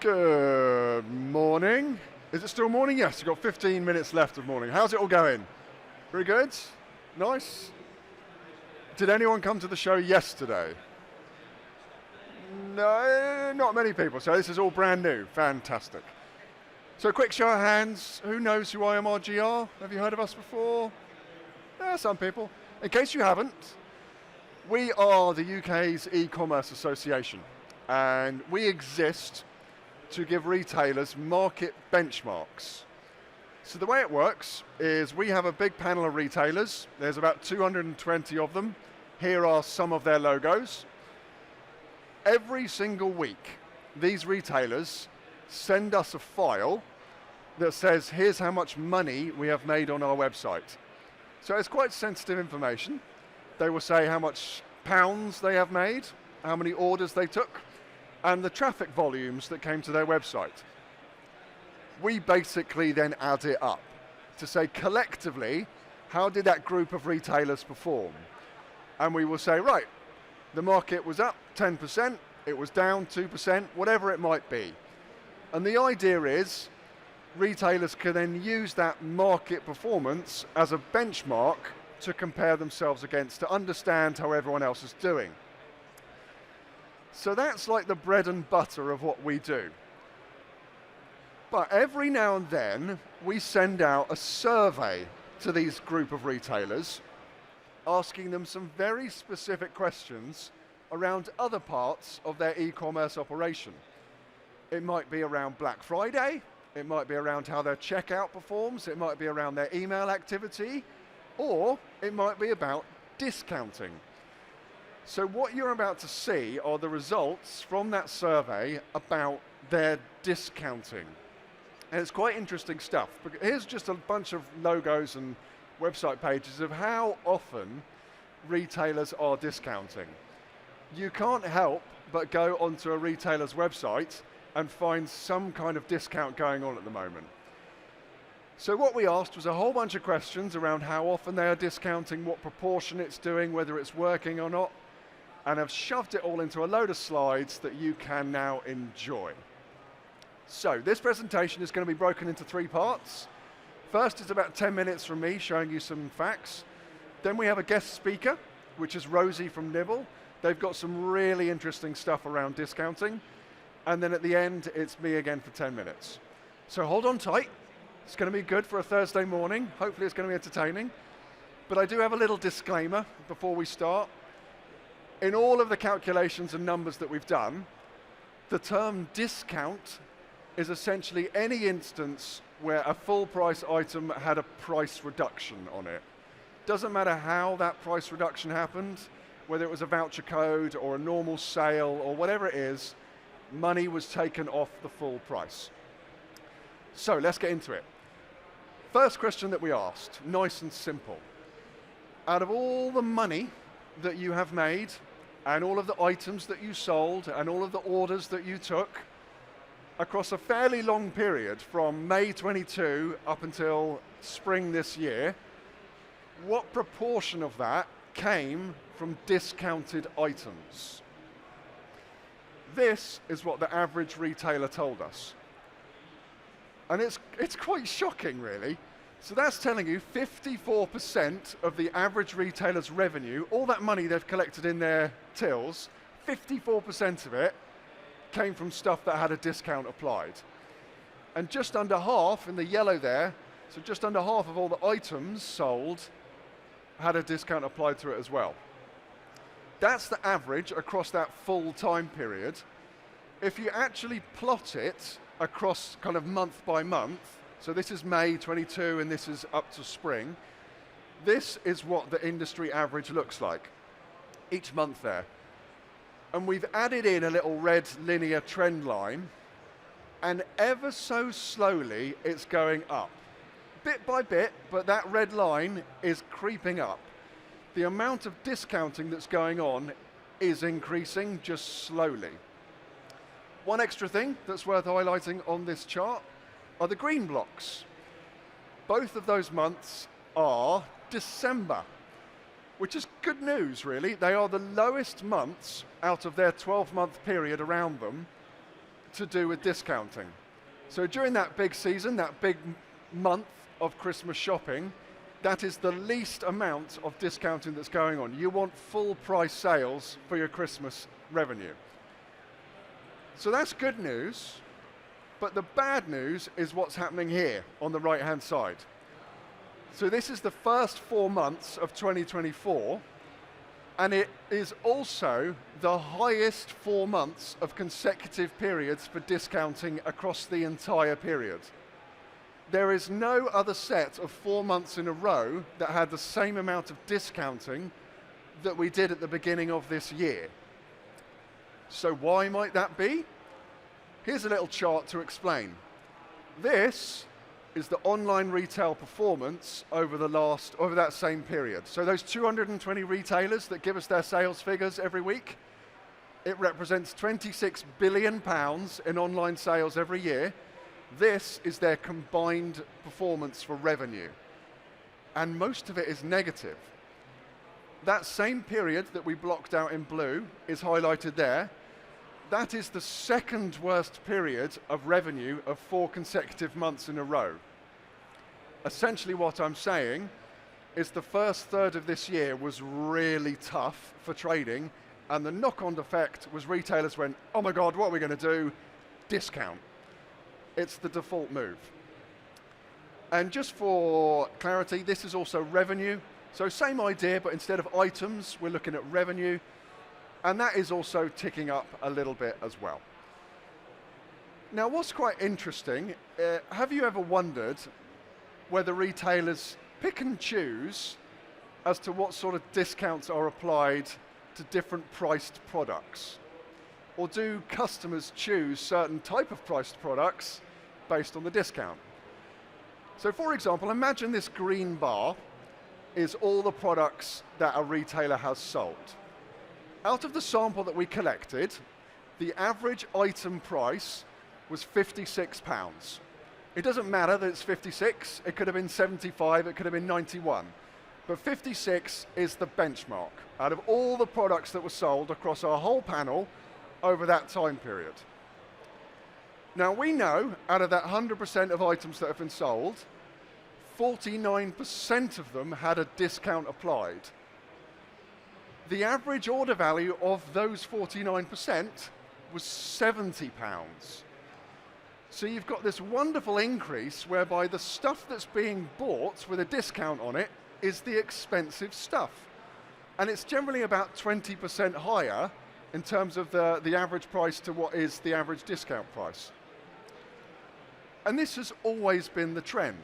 Good morning. Is it still morning? Yes, we've got 15 minutes left of morning. How's it all going? Very good? Nice? Did anyone come to the show yesterday? No, not many people, so this is all brand new. Fantastic. So a quick show of hands, who knows who IMRG are? Have you heard of us before? Yeah, some people. In case you haven't, we are the UK's e-commerce association, and we exist to give retailers market benchmarks. So the way it works is we have a big panel of retailers. There's about 220 of them. Here are some of their logos. Every single week, these retailers send us a file that says, here's how much money we have made on our website. So it's quite sensitive information. They will say how much pounds they have made, how many orders they took, and the traffic volumes that came to their website. We basically then add it up to say collectively, how did that group of retailers perform? And we will say, right, the market was up 10%, it was down 2%, whatever it might be. And the idea is retailers can then use that market performance as a benchmark to compare themselves against, to understand how everyone else is doing. So that's like the bread and butter of what we do. But every now and then, we send out a survey to these group of retailers, asking them some very specific questions around other parts of their e-commerce operation. It might be around Black Friday, it might be around how their checkout performs, it might be around their email activity, or it might be about discounting. So what you're about to see are the results from that survey about their discounting. And it's quite interesting stuff. Here's just a bunch of logos and website pages of how often retailers are discounting. You can't help but go onto a retailer's website and find some kind of discount going on at the moment. So what we asked was a whole bunch of questions around how often they are discounting, what proportion it's doing, whether it's working or not, and I've shoved it all into a load of slides that you can now enjoy. So this presentation is going to be broken into 3 parts. First is about 10 minutes from me showing you some facts. Then we have a guest speaker, which is Rosie from Nibble. They've got some really interesting stuff around discounting. And then at the end, it's me again for 10 minutes. So hold on tight. It's going to be good for a Thursday morning. Hopefully it's going to be entertaining. But I do have a little disclaimer before we start. In all of the calculations and numbers that we've done, the term discount is essentially any instance where a full price item had a price reduction on it. Doesn't matter how that price reduction happened, whether it was a voucher code or a normal sale or whatever it is, money was taken off the full price. So let's get into it. First question that we asked, nice and simple. Out of all the money that you have made and all of the items that you sold and all of the orders that you took across a fairly long period from May 22 up until spring this year, what proportion of that came from discounted items? This is what the average retailer told us. And it's quite shocking, really. So that's telling you 54% of the average retailer's revenue, all that money they've collected in their tills, 54% of it came from stuff that had a discount applied. And just under half, in the yellow there, so just under half of all the items sold had a discount applied to it as well. That's the average across that full time period. If you actually plot it across kind of month by month, so this is May 22 and this is up to spring, this is what the industry average looks like each month there. And we've added in a little red linear trend line, and ever so slowly it's going up. Bit by bit, but that red line is creeping up. The amount of discounting that's going on is increasing just slowly. One extra thing that's worth highlighting on this chart are the green blocks. Both of those months are December, which is good news, really. They are the lowest months out of their 12-month period around them. to do with discounting. So during that big season, that big month of Christmas shopping, that is the least amount of discounting that's going on. You want full price sales for your Christmas revenue. So that's good news, but the bad news is what's happening here on the right-hand side. So this is the first 4 months of 2024, and it is also the highest 4 months of consecutive periods for discounting across the entire period. There is no other set of 4 months in a row that had the same amount of discounting that we did at the beginning of this year. So why might that be? Here's a little chart to explain. This is the online retail performance over that same period. So those 220 retailers that give us their sales figures every week, it represents £26 billion in online sales every year. This is their combined performance for revenue. And most of it is negative. That same period that we blocked out in blue is highlighted there. That is the second worst period of revenue of 4 consecutive months in a row. Essentially what I'm saying is the first third of this year was really tough for trading, and the knock-on effect was retailers went, oh my God, what are we going to do? Discount. It's the default move. And just for clarity, this is also revenue. So same idea, but instead of items, we're looking at revenue. And that is also ticking up a little bit as well. Now, what's quite interesting, have you ever wondered whether retailers pick and choose as to what sort of discounts are applied to different priced products? Or do customers choose certain type of priced products based on the discount? So for example, imagine this green bar is all the products that a retailer has sold. Out of the sample that we collected, the average item price was £56. It doesn't matter that it's 56, it could have been 75, it could have been 91. But 56 is the benchmark out of all the products that were sold across our whole panel over that time period. Now we know out of that 100% of items that have been sold, 49% of them had a discount applied. The average order value of those 49% was £70. So you've got this wonderful increase whereby the stuff that's being bought with a discount on it is the expensive stuff. And it's generally about 20% higher in terms of the average price to what is the average discount price. And this has always been the trend.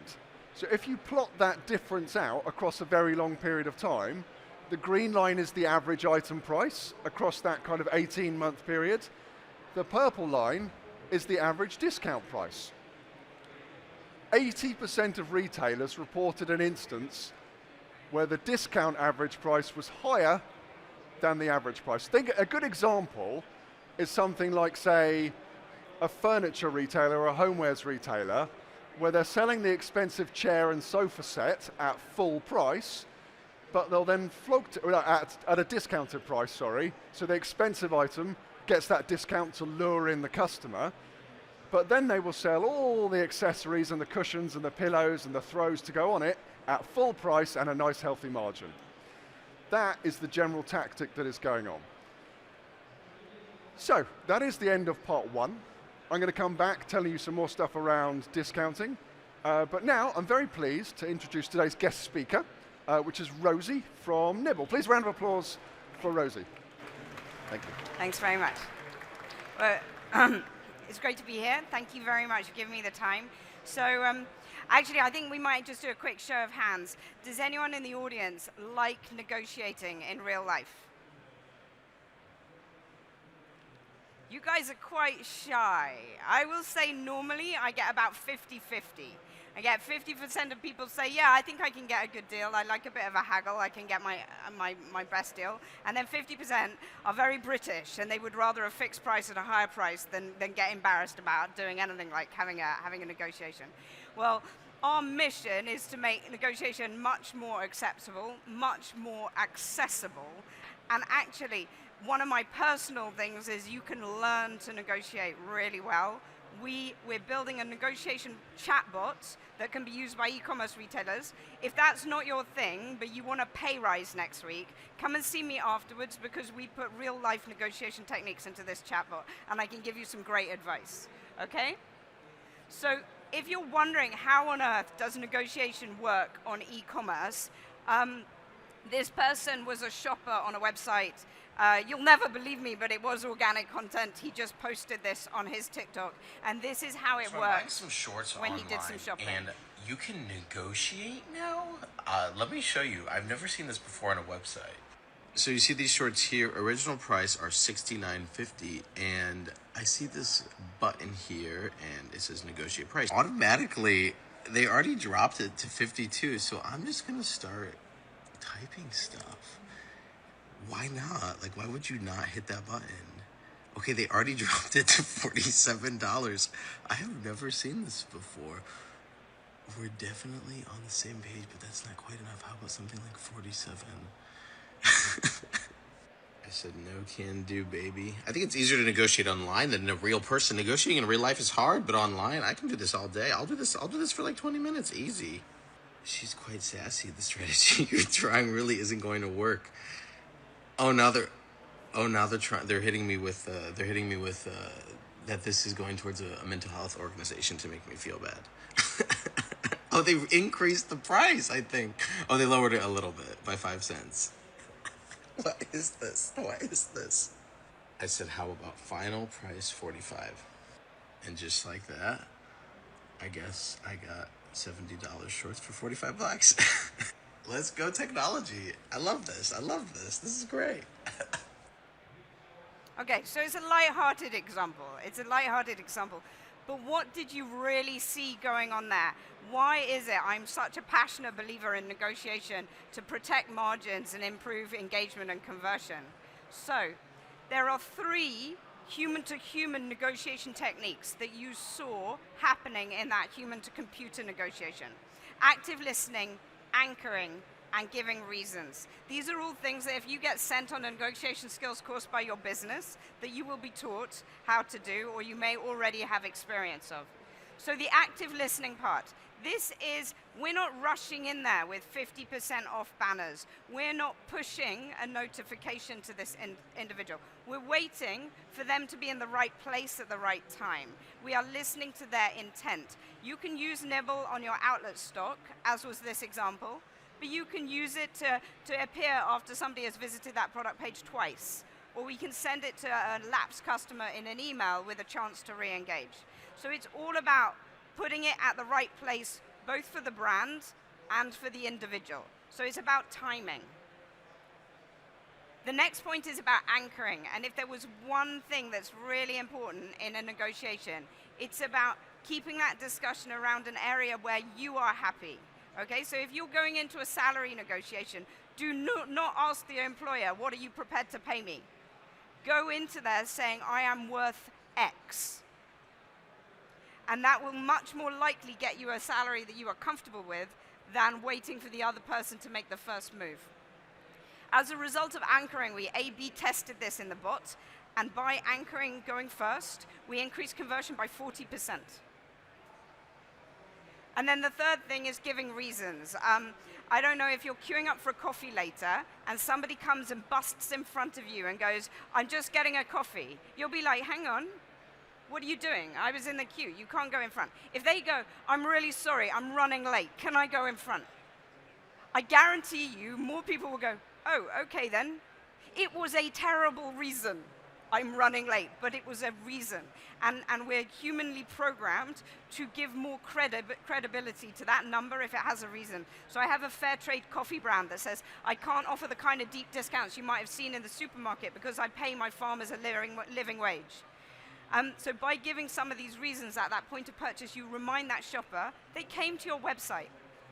So if you plot that difference out across a very long period of time, the green line is the average item price across that kind of 18-month period. The purple line is the average discount price. 80% of retailers reported an instance where the discount average price was higher than the average price. Think a good example is something like, say, a furniture retailer or a homewares retailer, where they're selling the expensive chair and sofa set at full price, but they'll then float at a discounted price, sorry. So the expensive item gets that discount to lure in the customer, but then they will sell all the accessories and the cushions and the pillows and the throws to go on it at full price and a nice healthy margin. That is the general tactic that is going on. So that is the end of part 1. I'm going to come back telling you some more stuff around discounting, but now I'm very pleased to introduce today's guest speaker, which is Rosie from Nibble. Please, round of applause for Rosie. Thank you. Thanks very much. Well, it's great to be here. Thank you very much for giving me the time. So actually, I think we might just do a quick show of hands. Does anyone in the audience like negotiating in real life? You guys are quite shy. I will say normally I get about 50-50. I get 50% of people say, yeah, I think I can get a good deal. I like a bit of a haggle. I can get my best deal. And then 50% are very British, and they would rather a fixed price at a higher price than get embarrassed about doing anything like having a negotiation. Well, our mission is to make negotiation much more acceptable, much more accessible, and actually One of my personal things is you can learn to negotiate really well. We're building a negotiation chatbot that can be used by e-commerce retailers. If that's not your thing, but you want a pay rise next week, come and see me afterwards, because we put real life negotiation techniques into this chatbot, and I can give you some great advice, okay? So if you're wondering how on earth does negotiation work on e-commerce, this person was a shopper on a website. You'll never believe me, but it was organic content. He just posted this on his TikTok, and this is how it worked some shorts when he online, did some shopping. and you can negotiate now? Let me show you. I've never seen this before on a website. So you see these shorts here, original price are $69.50, and I see this button here, and it says negotiate price. Automatically, they already dropped it to 52, so I'm just gonna start typing stuff. Why not? Like, why would you not hit that button? Okay, they already dropped it to $47. I have never seen this before. We're definitely on the same page, but that's not quite enough. How about something like 47? I said, no can do, baby. I think it's easier to negotiate online than a real person. Negotiating in real life is hard, but online, I can do this all day. I'll do this for like 20 minutes, easy. She's quite sassy. The strategy you're trying really isn't going to work. They're hitting me with that this is going towards a mental health organization to make me feel bad. Oh, they increased the price, I think. Oh, they lowered it a little bit by 5 cents. What is this? I said, how about final price 45? And just like that, I guess I got $70 shorts for $45. Let's go technology. I love this. This is great. Okay, so it's a light-hearted example. But what did you really see going on there? Why is it I'm such a passionate believer in negotiation to protect margins and improve engagement and conversion? So there are 3 human-to-human negotiation techniques that you saw happening in that human-to-computer negotiation. Active listening, anchoring, and giving reasons. These are all things that if you get sent on a negotiation skills course by your business, that you will be taught how to do, or you may already have experience of. So the active listening part. This is, we're not rushing in there with 50% off banners. We're not pushing a notification to this individual. We're waiting for them to be in the right place at the right time. We are listening to their intent. You can use Nibble on your outlet stock, as was this example, but you can use it to appear after somebody has visited that product page twice. Or we can send it to a lapsed customer in an email with a chance to re-engage. So it's all about putting it at the right place, both for the brand and for the individual. So it's about timing. The next point is about anchoring. And if there was one thing that's really important in a negotiation, it's about keeping that discussion around an area where you are happy. Okay, so if you're going into a salary negotiation, do not ask the employer, what are you prepared to pay me? Go into there saying, I am worth X. And that will much more likely get you a salary that you are comfortable with than waiting for the other person to make the first move. As a result of anchoring, we A/B tested this in the bot, and by anchoring going first, we increased conversion by 40%. And then the third thing is giving reasons. I don't know if you're queuing up for a coffee later and somebody comes and busts in front of you and goes, I'm just getting a coffee. You'll be like, hang on, what are you doing? I was in the queue, you can't go in front. If they go, I'm really sorry, I'm running late, can I go in front? I guarantee you more people will go, oh, okay then. It was a terrible reason. I'm running late, but it was a reason. And we're humanly programmed to give more credibility to that number if it has a reason. So I have a fair trade coffee brand that says, I can't offer the kind of deep discounts you might have seen in the supermarket because I pay my farmers a living wage. So by giving some of these reasons at that point of purchase, you remind that shopper, they came to your website.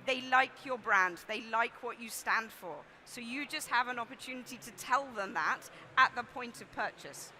They like your brand. They like what you stand for. So you just have an opportunity to tell them that at the point of purchase.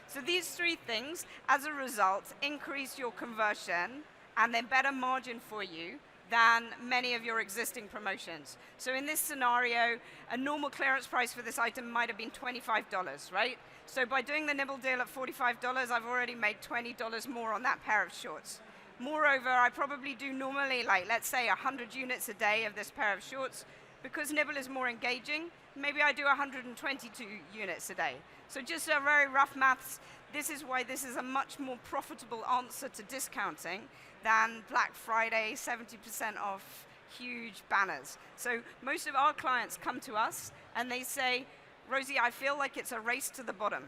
So these 3 things, as a result, increase your conversion and then better margin for you, than many of your existing promotions. So in this scenario, a normal clearance price for this item might have been $25, right? So by doing the Nibble deal at $45, I've already made $20 more on that pair of shorts. Moreover, I probably do normally, like, let's say 100 units a day of this pair of shorts. Because Nibble is more engaging, maybe I do 122 units a day. So just a very rough maths, this is why this is a much more profitable answer to discounting than Black Friday, 70% off, huge banners. So most of our clients come to us and they say, Rosie, I feel like it's a race to the bottom.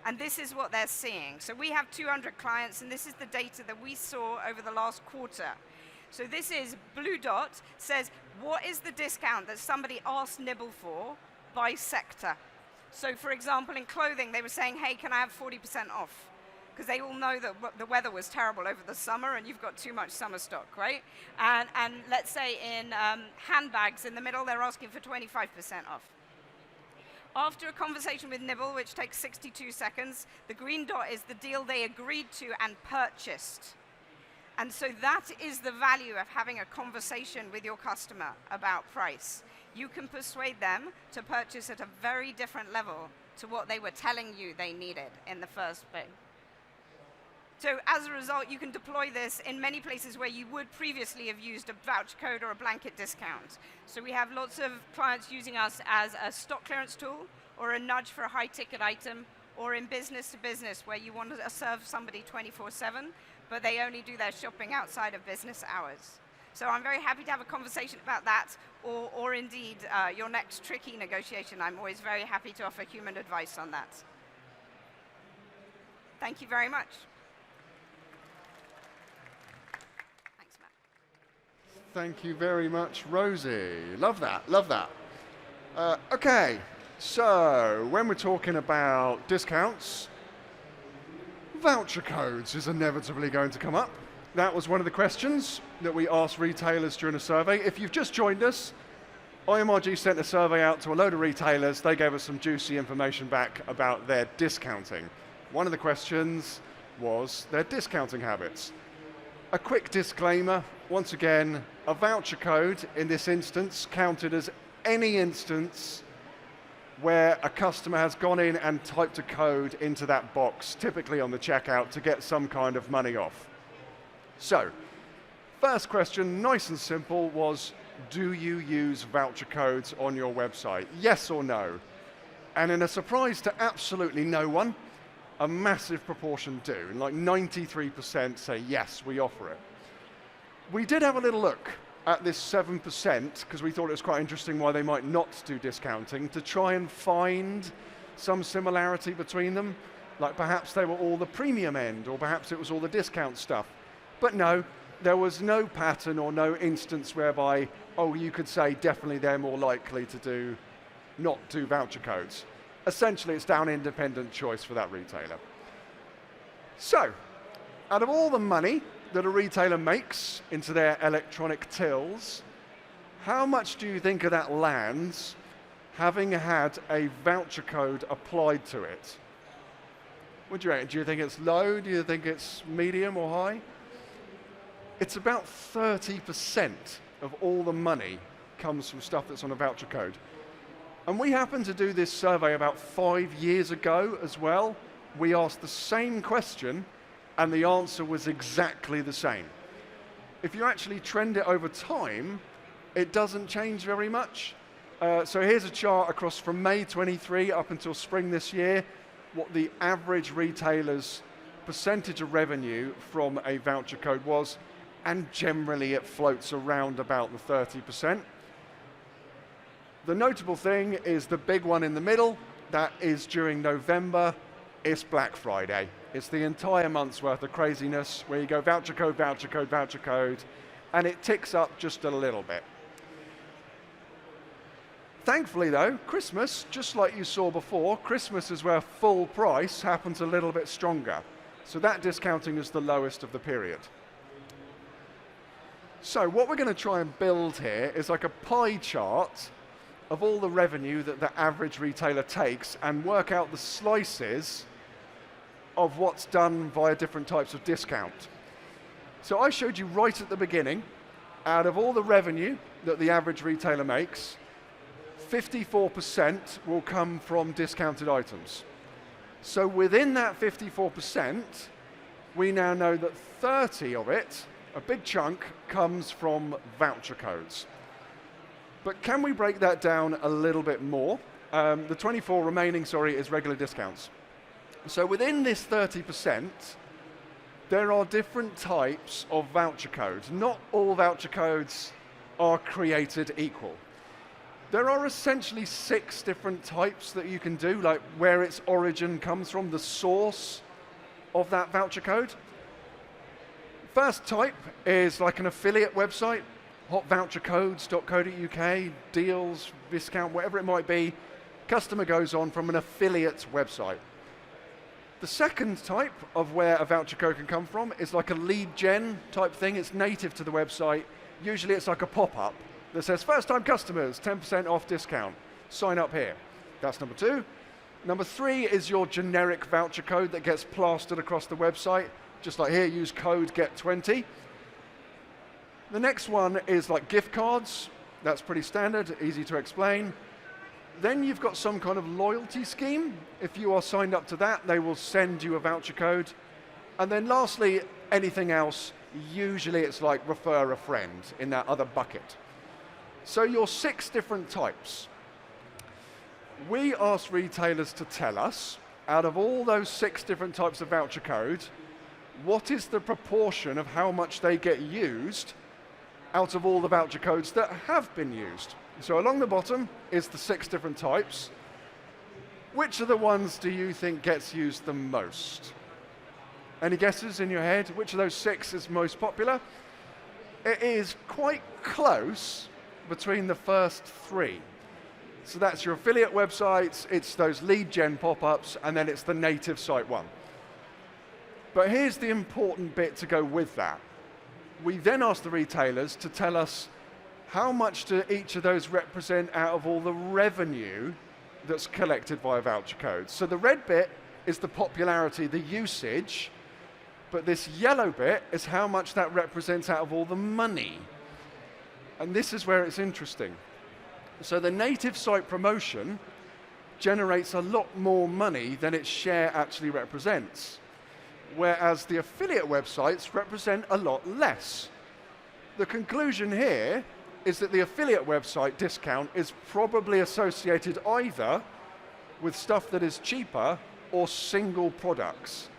And this is what they're seeing. So we have 200 clients, and this is the data that we saw over the last quarter. So this is blue dot, says what is the discount that somebody asked Nibble for by sector. So for example, in clothing, they were saying, hey, can I have 40% off? Because they all know that the weather was terrible over the summer and you've got too much summer stock, right? And let's say in handbags in the middle, they're asking for 25% off. After a conversation with Nibble, which takes 62 seconds, the green dot is the deal they agreed to and purchased. And so that is the value of having a conversation with your customer about price. You can persuade them to purchase at a very different level to what they were telling you they needed in the first place. So as a result, you can deploy this in many places where you would previously have used a voucher code or a blanket discount. So we have lots of clients using us as a stock clearance tool or a nudge for a high ticket item, or in business to business where you want to serve somebody 24/7, but they only do their shopping outside of business hours. So I'm very happy to have a conversation about that, or indeed your next tricky negotiation. I'm always very happy to offer human advice on that. Thank you very much. Thanks, Matt. Thank you very much, Rosie. Love that, love that. Okay, so when we're talking about discounts, voucher codes is inevitably going to come up. That was one of the questions that we asked retailers during a survey. If you've just joined us, IMRG sent a survey out to a load of retailers. They gave us some juicy information back about their discounting. One of the questions was their discounting habits. A quick disclaimer, once again, a voucher code in this instance counted as any instance where a customer has gone in and typed a code into that box, typically on the checkout, to get some kind of money off. So, first question, nice and simple, was do you use voucher codes on your website? Yes or no? And in a surprise to absolutely no one, a massive proportion do. Like 93% say yes, we offer it. We did have a little look at this 7% because we thought it was quite interesting why they might not do discounting, to try and find some similarity between them. Like perhaps they were all the premium end, or perhaps it was all the discount stuff. But no, there was no pattern or no instance whereby, oh, you could say definitely they're more likely to not do voucher codes. Essentially, it's down independent choice for that retailer. So, out of all the money that a retailer makes into their electronic tills, how much do you think of that lands having had a voucher code applied to it? What do you reckon? Do you think it's low? Do you think it's medium or high? It's about 30% of all the money comes from stuff that's on a voucher code. And we happened to do this survey about 5 years ago as well. We asked the same question and the answer was exactly the same. If you actually trend it over time, it doesn't change very much. So here's a chart across from May 23 up until spring this year, what the average retailer's percentage of revenue from a voucher code was, and generally it floats around about the 30%. The notable thing is the big one in the middle, that is during November, it's Black Friday. It's the entire month's worth of craziness where you go voucher code, voucher code, voucher code, and it ticks up just a little bit. Thankfully though, Christmas, just like you saw before, Christmas is where full price happens a little bit stronger. So that discounting is the lowest of the period. So what we're going to try and build here is like a pie chart of all the revenue that the average retailer takes and work out the slices of what's done via different types of discount. So I showed you right at the beginning out of all the revenue that the average retailer makes, 54% will come from discounted items. So within that 54%, we now know that 30 of it, a big chunk, comes from voucher codes. But can we break that down a little bit more? The 24 remaining, is regular discounts. So within this 30%, there are different types of voucher codes. Not all voucher codes are created equal. There are essentially 6 different types that you can do, like where its origin comes from, the source of that voucher code. First type is like an affiliate website, hotvouchercodes.co.uk, deals, discount, whatever it might be. Customer goes on from an affiliate website. The second type of where a voucher code can come from is like a lead gen type thing. It's native to the website. Usually it's like a pop-up that says, first time customers, 10% off discount. Sign up here. That's number 2. Number 3 is your generic voucher code that gets plastered across the website. Just like here, use code GET20. The next one is like gift cards. That's pretty standard, easy to explain. Then you've got some kind of loyalty scheme. If you are signed up to that, they will send you a voucher code. And then lastly, anything else, usually it's like refer a friend in that other bucket. So your 6 different types. We asked retailers to tell us, out of all those 6 different types of voucher code, what is the proportion of how much they get used out of all the voucher codes that have been used. So along the bottom is the 6 different types. Which of the ones do you think gets used the most? Any guesses in your head? Which of those 6 is most popular? It is quite close between the first 3. So that's your affiliate websites, it's those lead gen pop-ups, and then it's the native site one. But here's the important bit to go with that. We then asked the retailers to tell us how much do each of those represent out of all the revenue that's collected via voucher codes. So the red bit is the popularity, the usage, but this yellow bit is how much that represents out of all the money. And this is where it's interesting. So the native site promotion generates a lot more money than its share actually represents, whereas the affiliate websites represent a lot less. The conclusion here is that the affiliate website discount is probably associated either with stuff that is cheaper or single products,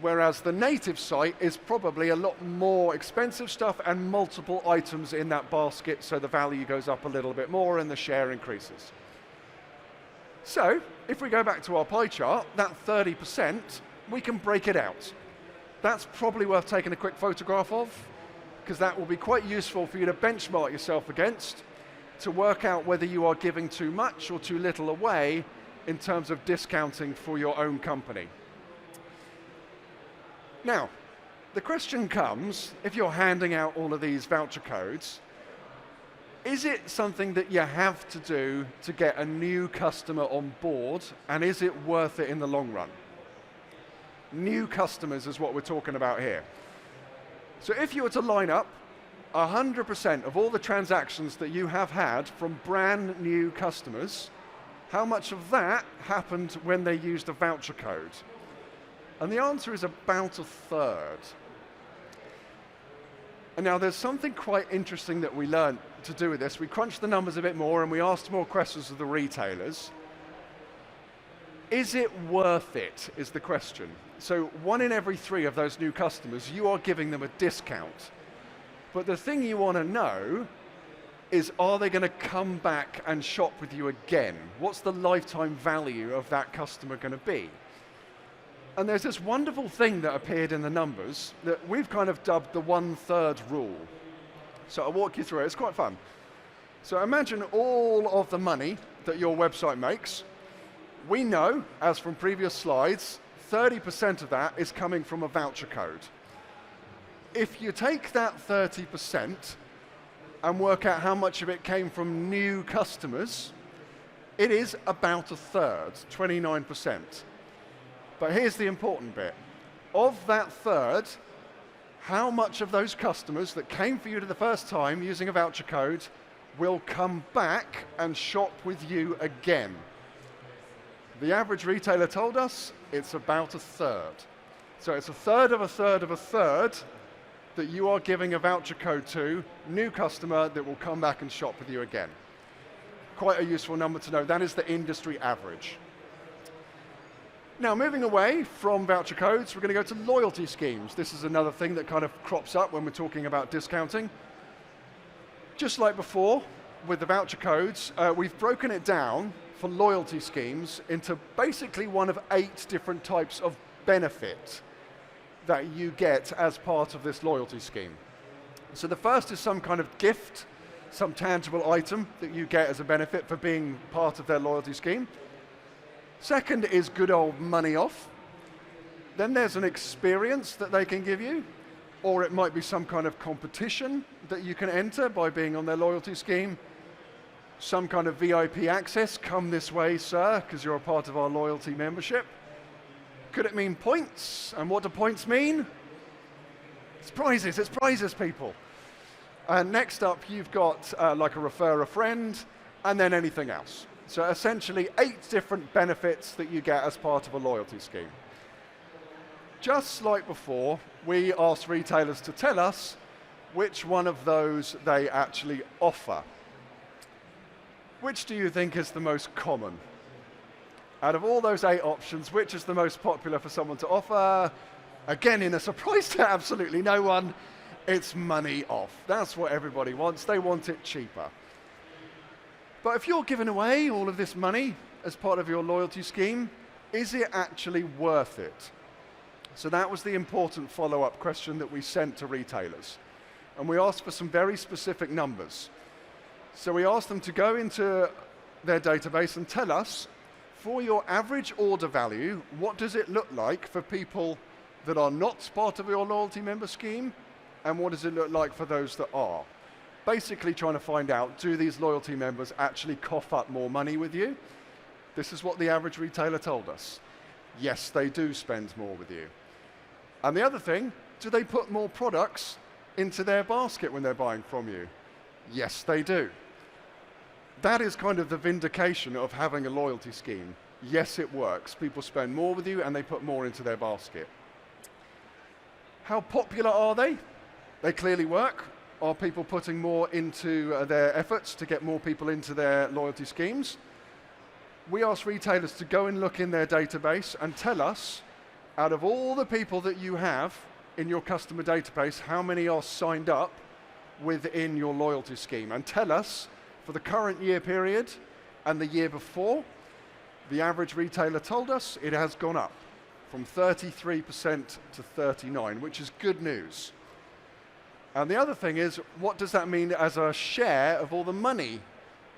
whereas the native site is probably a lot more expensive stuff and multiple items in that basket, so the value goes up a little bit more and the share increases. So, if we go back to our pie chart, that 30%, we can break it out. That's probably worth taking a quick photograph of, because that will be quite useful for you to benchmark yourself against to work out whether you are giving too much or too little away in terms of discounting for your own company. Now, the question comes, if you're handing out all of these voucher codes, is it something that you have to do to get a new customer on board, and is it worth it in the long run? New customers is what we're talking about here. So if you were to line up 100% of all the transactions that you have had from brand new customers, how much of that happened when they used a voucher code? And the answer is about a third. And now there's something quite interesting that we learned to do with this. We crunched the numbers a bit more and we asked more questions of the retailers. Is it worth it, is the question. So 1 in every 3 of those new customers, you are giving them a discount. But the thing you want to know is, are they going to come back and shop with you again? What's the lifetime value of that customer going to be? And there's this wonderful thing that appeared in the numbers that we've kind of dubbed the 1/3 rule. So I'll walk you through it, it's quite fun. So imagine all of the money that your website makes. We know, as from previous slides, 30% of that is coming from a voucher code. If you take that 30% and work out how much of it came from new customers, it is about a third, 29%. But here's the important bit. Of that third, how much of those customers that came for you to the first time using a voucher code will come back and shop with you again. The average retailer told us it's about a third. So it's a third of a third of a third that you are giving a voucher code to, new customer that will come back and shop with you again. Quite a useful number to know. That is the industry average. Now, moving away from voucher codes, we're going to go to loyalty schemes. This is another thing that kind of crops up when we're talking about discounting. Just like before, with the voucher codes, we've broken it down for loyalty schemes into basically one of 8 different types of benefit that you get as part of this loyalty scheme. So the first is some kind of gift, some tangible item that you get as a benefit for being part of their loyalty scheme. Second is good old money off. Then there's an experience that they can give you, or it might be some kind of competition that you can enter by being on their loyalty scheme. Some kind of VIP access, come this way, sir, because you're a part of our loyalty membership. Could it mean points? And what do points mean? It's prizes, people. And next up, you've got like a refer a friend, and then anything else. So essentially 8 different benefits that you get as part of a loyalty scheme. Just like before, we asked retailers to tell us which one of those they actually offer. Which do you think is the most common? Out of all those 8 options, which is the most popular for someone to offer? Again, in a surprise to absolutely no one, it's money off. That's what everybody wants. They want it cheaper. But if you're giving away all of this money as part of your loyalty scheme, is it actually worth it? So that was the important follow-up question that we sent to retailers. And we asked for some very specific numbers. So we asked them to go into their database and tell us, for your average order value, what does it look like for people that are not part of your loyalty member scheme, and what does it look like for those that are? Basically trying to find out, do these loyalty members actually cough up more money with you? This is what the average retailer told us. Yes, they do spend more with you. And the other thing, do they put more products into their basket when they're buying from you? Yes, they do. That is kind of the vindication of having a loyalty scheme. Yes, it works. People spend more with you and they put more into their basket. How popular are they? They clearly work. Are people putting more into their efforts to get more people into their loyalty schemes? We asked retailers to go and look in their database and tell us, out of all the people that you have in your customer database, how many are signed up within your loyalty scheme. And tell us, for the current year period and the year before, the average retailer told us it has gone up from 33% to 39%, which is good news. And the other thing is, what does that mean as a share of all the money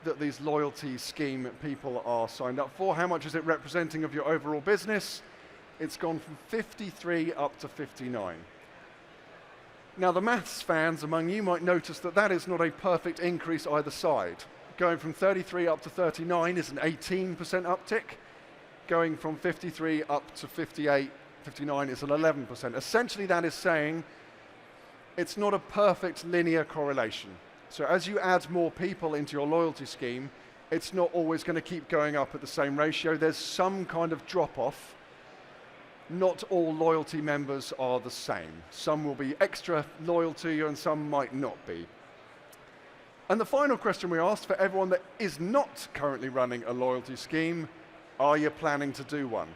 that these loyalty scheme people are signed up for? How much is it representing of your overall business? It's gone from 53 up to 59. Now, the maths fans among you might notice that that is not a perfect increase either side. Going from 33 up to 39 is an 18% uptick. Going from 53 up to 58, 59 is an 11%. Essentially, that is saying it's not a perfect linear correlation. So as you add more people into your loyalty scheme, it's not always going to keep going up at the same ratio. There's some kind of drop-off. Not all loyalty members are the same. Some will be extra loyal to you and some might not be. And the final question we asked for everyone that is not currently running a loyalty scheme, are you planning to do one?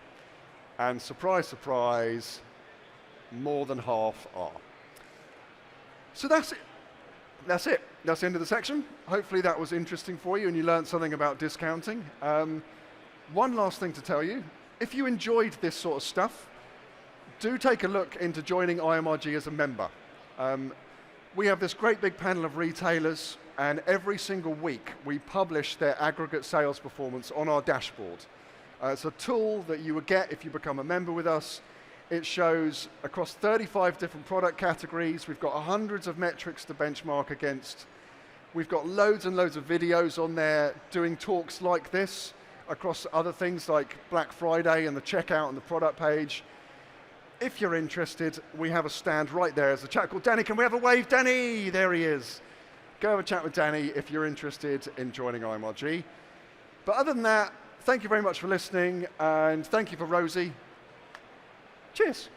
And surprise, surprise, more than half are. So that's it. That's it. That's the end of the section. Hopefully that was interesting for you and you learned something about discounting. One last thing to tell you. If you enjoyed this sort of stuff, do take a look into joining IMRG as a member. We have this great big panel of retailers, and every single week we publish their aggregate sales performance on our dashboard. It's a tool that you would get if you become a member with us. It shows across 35 different product categories. We've got hundreds of metrics to benchmark against. We've got loads and loads of videos on there doing talks like this across other things like Black Friday and the checkout and the product page. if you're interested, we have a stand right there. There's a chap called Danny. Can we have a wave, Danny? There he is. Go have a chat with Danny if you're interested in joining IMRG. But other than that, thank you very much for listening, and thank you for Rosie. Cheers.